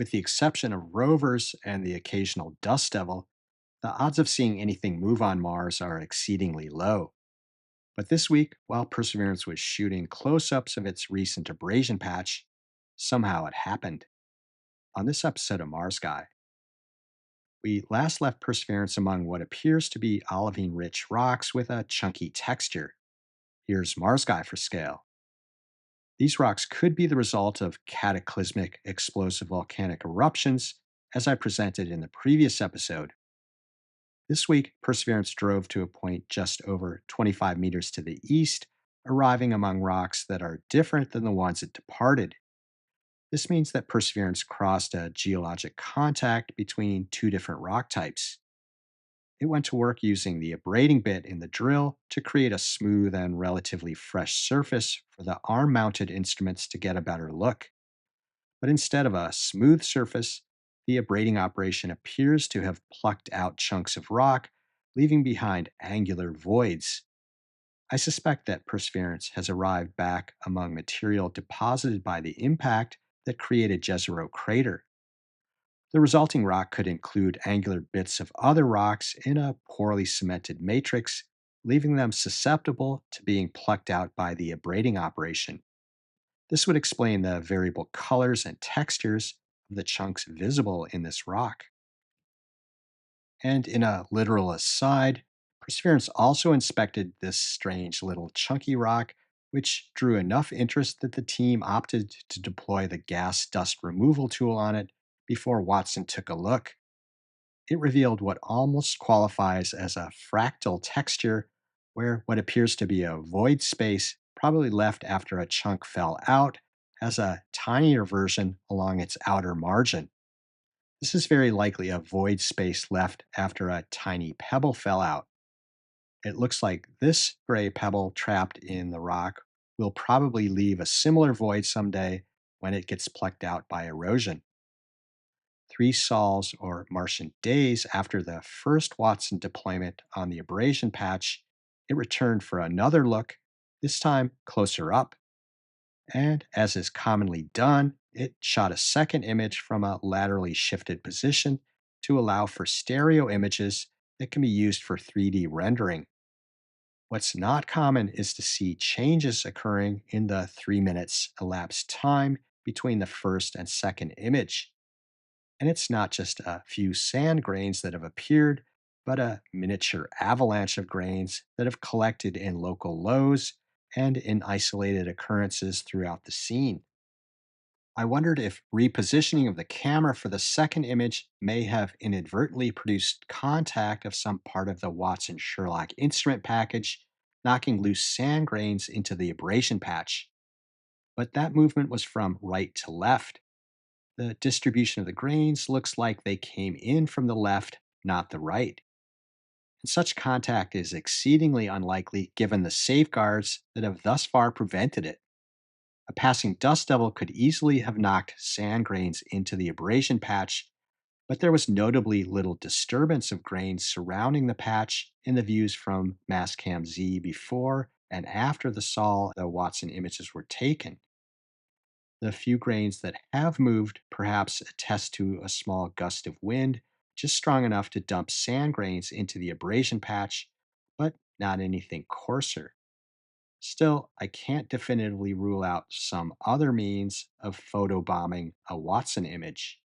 With the exception of rovers and the occasional dust devil, the odds of seeing anything move on Mars are exceedingly low. But this week, while Perseverance was shooting close ups of its recent abrasion patch, somehow it happened. On this episode of Mars Guy, we last left Perseverance among what appears to be olivine rich rocks with a chunky texture. Here's Mars Guy for scale. These rocks could be the result of cataclysmic explosive volcanic eruptions, as I presented in the previous episode. This week, Perseverance drove to a point just over 25 meters to the east, arriving among rocks that are different than the ones it departed. This means that Perseverance crossed a geologic contact between two different rock types. It went to work using the abrading bit in the drill to create a smooth and relatively fresh surface for the arm mounted instruments to get a better look. But instead of a smooth surface, the abrading operation appears to have plucked out chunks of rock, leaving behind angular voids. I suspect that Perseverance has arrived back among material deposited by the impact that created Jezero crater. The resulting rock could include angular bits of other rocks in a poorly cemented matrix, leaving them susceptible to being plucked out by the abrading operation. This would explain the variable colors and textures of the chunks visible in this rock. And in a literal aside, Perseverance also inspected this strange little chunky rock, which drew enough interest that the team opted to deploy the gas dust removal tool on it before Watson took a look. It revealed what almost qualifies as a fractal texture, where what appears to be a void space, probably left after a chunk fell out, has a tinier version along its outer margin. This is very likely a void space left after a tiny pebble fell out. It looks like this gray pebble trapped in the rock will probably leave a similar void someday when it gets plucked out by erosion. 3 sols or Martian days after the first Watson deployment on the abrasion patch, it returned for another look, this time closer up. And as is commonly done, it shot a second image from a laterally shifted position to allow for stereo images that can be used for 3D rendering. What's not common is to see changes occurring in the 3 minutes elapsed time between the first and second image. And it's not just a few sand grains that have appeared, but a miniature avalanche of grains that have collected in local lows and in isolated occurrences throughout the scene. I wondered if repositioning of the camera for the second image may have inadvertently produced contact of some part of the Watson Sherlock instrument package, knocking loose sand grains into the abrasion patch. But that movement was from right to left. The distribution of the grains looks like they came in from the left, not the right. And such contact is exceedingly unlikely given the safeguards that have thus far prevented it. A passing dust devil could easily have knocked sand grains into the abrasion patch, but there was notably little disturbance of grains surrounding the patch in the views from Mastcam Z before and after the Watson images were taken. The few grains that have moved perhaps attest to a small gust of wind, just strong enough to dump sand grains into the abrasion patch, but not anything coarser. Still, I can't definitively rule out some other means of photobombing a Watson image.